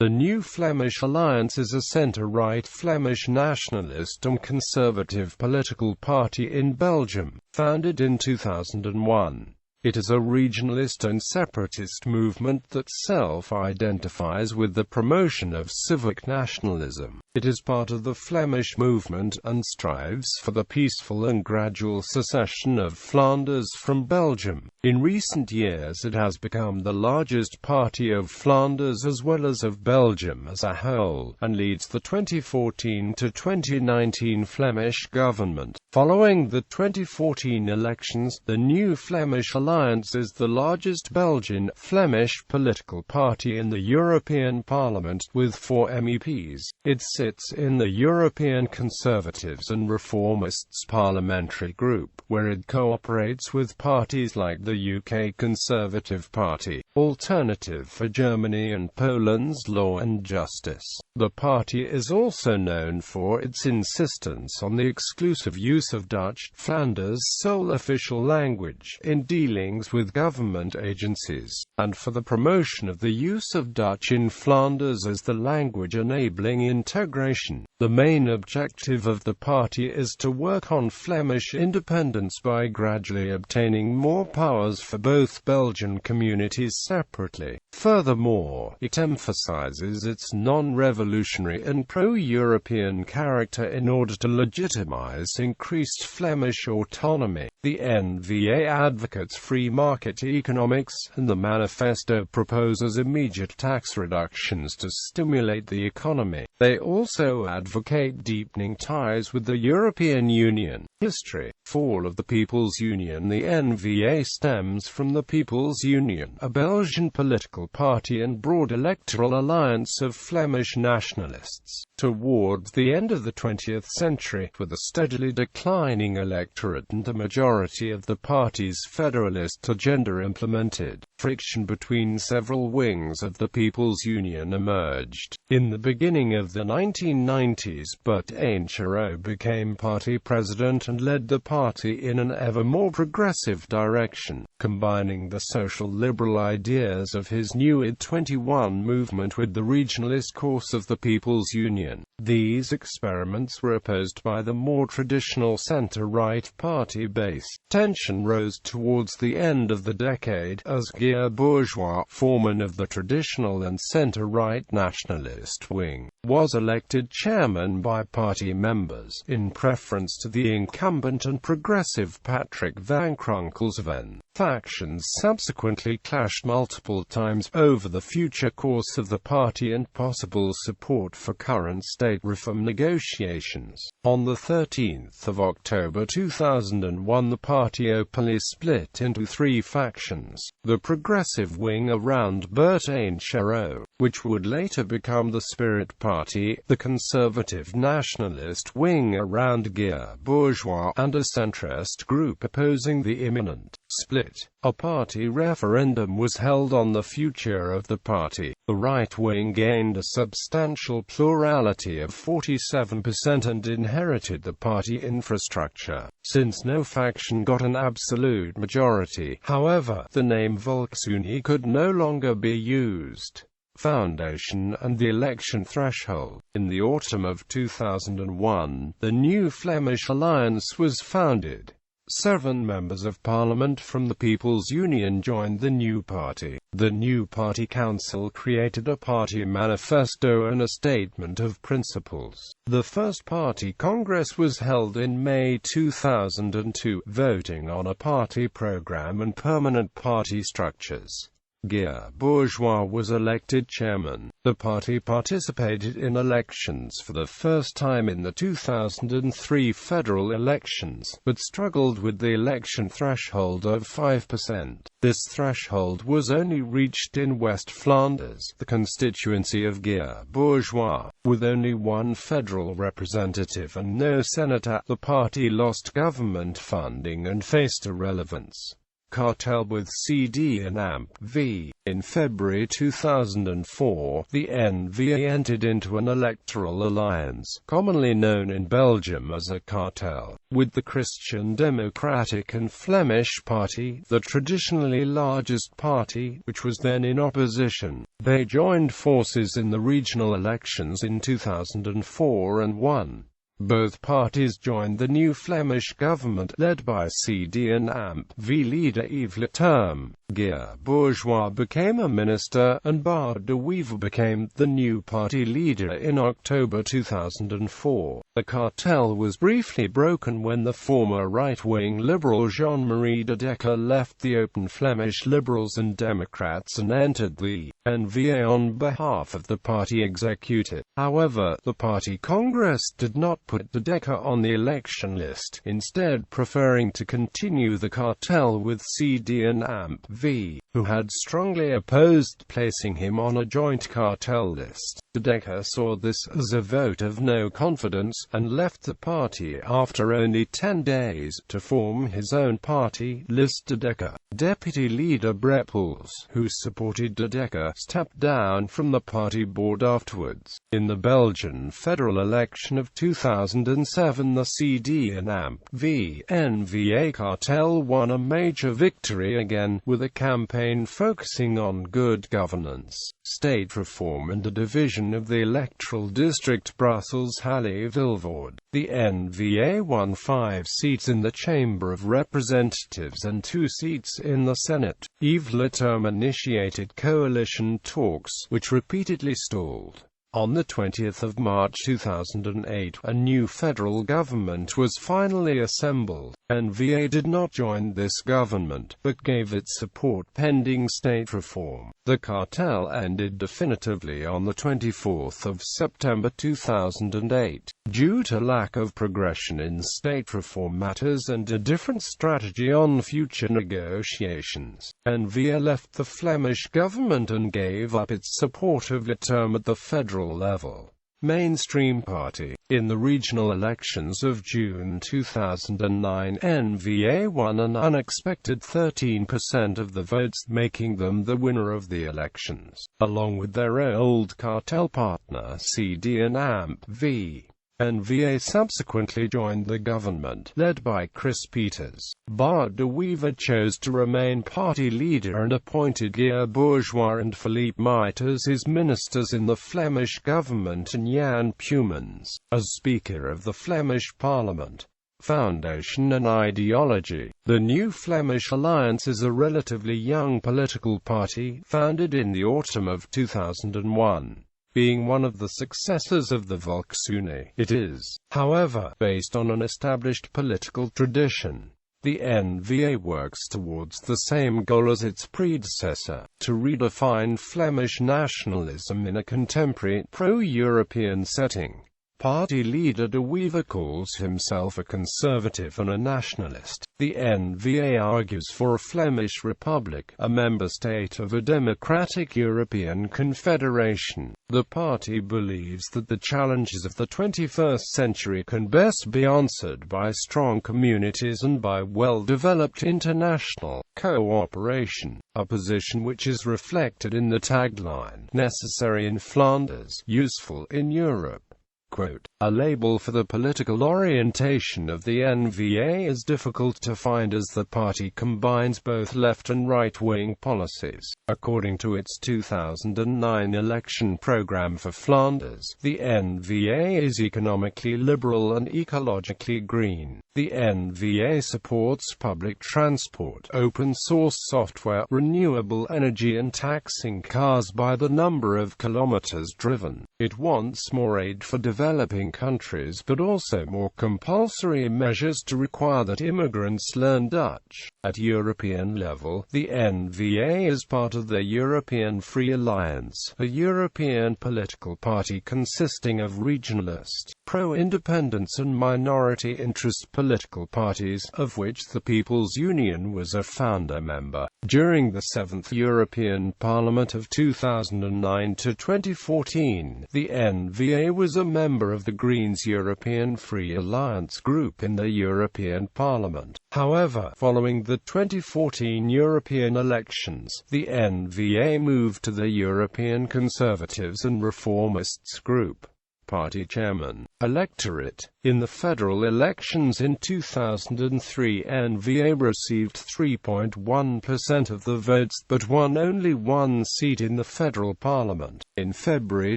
The new Flemish Alliance is a centre-right Flemish nationalist and conservative political party in Belgium, founded in 2001. It is a regionalist and separatist movement that self-identifies with the promotion of civic nationalism. It is part of the Flemish Movement and strives for the peaceful and gradual secession of Flanders from Belgium. In recent years it has become the largest party of Flanders as well as of Belgium as a whole, and leads the 2014 to 2019 Flemish Government. Following the 2014 elections, the new Flemish Alliance is the largest Belgian Flemish political party in the European Parliament, with 4 MEPs. It sits in the European Conservatives and Reformists parliamentary group, where it cooperates with parties like the UK Conservative Party, Alternative for Germany and Poland's Law and Justice. The party is also known for its insistence on the exclusive use of Dutch, Flanders' sole official language, in dealings with government agencies, and for the promotion of the use of Dutch in Flanders as the language enabling integration. The main objective of the party is to work on Flemish independence by gradually obtaining more powers for both Belgian communities separately. Furthermore, it emphasizes its non-revolutionary and pro-European character in order to legitimize increased Flemish autonomy. The N-VA advocates free market economics, and the manifesto proposes immediate tax reductions to stimulate the economy. They also advocate deepening ties with the European Union. History. Fall of the People's Union. The N-VA stems from the People's Union, a Belgian political party and broad electoral alliance of Flemish nationalists. Towards the end of the 20th century, with a steadily declining electorate and a majority of the party's federalist agenda implemented, friction between several wings of the People's Union emerged. In the beginning of the 1990s, Bertrand became party president and led the party in an ever more progressive direction, combining the social liberal ideas of his new It-21 movement with the regionalist course of the People's Union. These experiments were opposed by the more traditional centre-right party base. Tension rose towards the end of the decade, as Guy Bourgeois, foreman of the traditional and centre-right nationalist wing, was elected chairman by party members, in preference to the incumbent and progressive Patrick Van Kronkelsven. Factions subsequently clashed multiple times over the future course of the party and possible support for current state reform negotiations. On the 13th of October 2001, the party openly split into 3 factions: the progressive wing around Bertrand Charot, which would later become the Spirit Party, the conservative nationalist wing around Guy Bourgeois, and a centrist group opposing the imminent split. A party referendum was held on the future of the party. The right wing gained a substantial plurality of 47% and inherited the party infrastructure. Since no faction got an absolute majority, however, the name Volksunie could no longer be used. Foundation and the election threshold. In the autumn of 2001, the new Flemish Alliance was founded. 7 members of parliament from the People's Union joined the new party. The new party council created a party manifesto and a statement of principles. The first party congress was held in May 2002, voting on a party program and permanent party structures. Guy Bourgeois was elected chairman. The party participated in elections for the first time in the 2003 federal elections, but struggled with the election threshold of 5%. This threshold was only reached in West Flanders, the constituency of Guy Bourgeois. With only 1 federal representative and no senator, the party lost government funding and faced irrelevance. cartel with CD and AMP-V. In February 2004, the NVA entered into an electoral alliance, commonly known in Belgium as a cartel, with the Christian Democratic and Flemish Party, the traditionally largest party, which was then in opposition. They joined forces in the regional elections in 2004 and won. Both parties joined the new Flemish government, led by CD and AMP-V leader Yves Leterme. Guy Bourgeois became a minister, and Bart de Wever became the new party leader in October 2004. The cartel was briefly broken when the former right-wing liberal Jean-Marie de Decker left the Open Flemish Liberals and Democrats and entered the NVA on behalf of the party executive. However, the party Congress did not put de Decker on the election list, instead preferring to continue the cartel with CD and AMP-V, who had strongly opposed placing him on a joint cartel list. De Decker saw this as a vote of no confidence, and left the party after only 10 days, to form his own party, List de Decker. Deputy leader Brepoels, who supported de Decker, stepped down from the party board afterwards. In the Belgian federal election of 2007, the CD and AMP-V NVA cartel won a major victory again, with a campaign focusing on good governance, state reform and a division of the electoral district Brussels-Halle-Vilvoorde. The NVA won 5 seats in the Chamber of Representatives and 2 seats in the Senate. Yves Leterme initiated coalition talks, which repeatedly stalled. On 20 March 2008, a new federal government was finally assembled. NVA did not join this government, but gave its support pending state reform. The cartel ended definitively on 24 September 2008. Due to lack of progression in state reform matters and a different strategy on future negotiations, NVA left the Flemish government and gave up its support of Leterme at the federal level. Mainstream party. In the regional elections of June 2009, NVA won an unexpected 13% of the votes, making them the winner of the elections, along with their old cartel partner CD and AMP-V. NVA subsequently joined the government, led by Chris Peters. Bart de Wever chose to remain party leader and appointed Guy Bourgeois and Philippe Meite as his ministers in the Flemish government and Jan Peumans as Speaker of the Flemish Parliament. Foundation and ideology. The new Flemish Alliance is a relatively young political party, founded in the autumn of 2001. Being one of the successors of the Volksuni, it is, however, based on an established political tradition. The NVA works towards the same goal as its predecessor, to redefine Flemish nationalism in a contemporary, pro-European setting. Party leader de Wever calls himself a conservative and a nationalist. The NVA argues for a Flemish Republic, a member state of a democratic European confederation. The party believes that the challenges of the 21st century can best be answered by strong communities and by well-developed international cooperation, a position which is reflected in the tagline, "Necessary in Flanders, useful in Europe." Quote, "A label for the political orientation of the NVA is difficult to find as the party combines both left and right-wing policies." According to its 2009 election program for Flanders, the NVA is economically liberal and ecologically green. The NVA supports public transport, open-source software, renewable energy and taxing cars by the number of kilometers driven. It wants more aid for developing countries, but also more compulsory measures to require that immigrants learn Dutch. At European level, the NVA is part of the European Free Alliance, a European political party consisting of regionalist, pro-independence and minority interest political parties, of which the People's Union was a founder member. During the 7th European Parliament of 2009 to 2014, the NVA was a member member of the Greens' European Free Alliance group in the European Parliament. However, following the 2014 European elections, the NVA moved to the European Conservatives and Reformists group. Party chairman. Electorate. In the federal elections in 2003, NVA received 3.1% of the votes, but won only one seat in the federal parliament. In February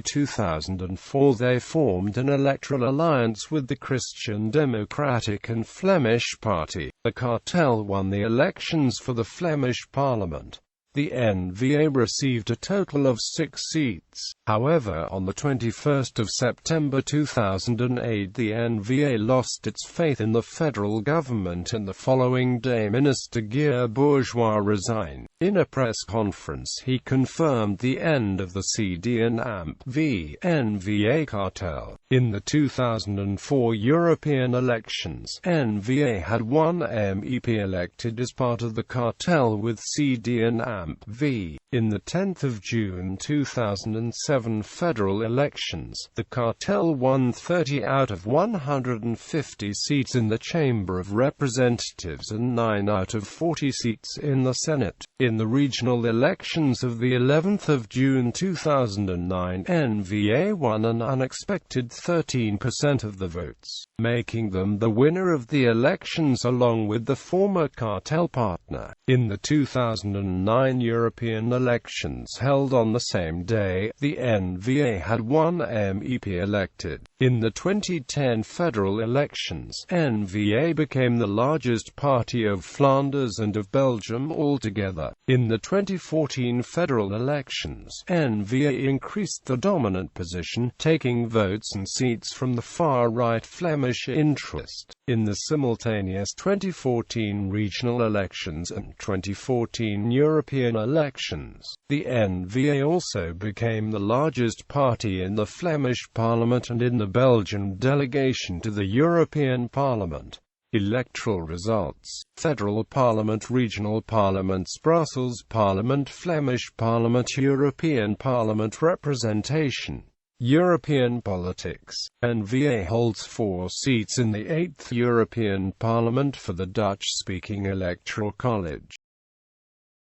2004 they formed an electoral alliance with the Christian Democratic and Flemish Party. The cartel won the elections for the Flemish parliament. The NVA received a total of 6 seats. However, on the 21st of September 2008, the NVA lost its faith in the federal government, and the following day Minister Guy Bourgeois resigned. In a press conference he confirmed the end of the CD&AMP-V NVA cartel. In the 2004 European elections, NVA had one MEP elected as part of the cartel with CD&AMP-V. In the 10th of June 2007 federal elections, the cartel won 30 out of 150 seats in the Chamber of Representatives and 9 out of 40 seats in the Senate. In the regional elections of the 11th of June 2009, NVA won an unexpected 13% of the votes, making them the winner of the elections along with the former cartel partner. In the 2009 European elections held on the same day, the NVA had one MEP elected. In the 2010 federal elections, NVA became the largest party of Flanders and of Belgium altogether. In the 2014 federal elections, NVA increased the dominant position, taking votes and seats from the far-right Flemish interest. In the simultaneous 2014 regional elections and 2014 European elections, the NVA also became the largest party in the Flemish Parliament and in the Belgian delegation to the European Parliament. Electoral results: Federal Parliament, Regional Parliaments, Brussels Parliament, Flemish Parliament, European Parliament representation. European politics. NVA holds 4 seats in the 8th European Parliament for the Dutch-speaking Electoral College.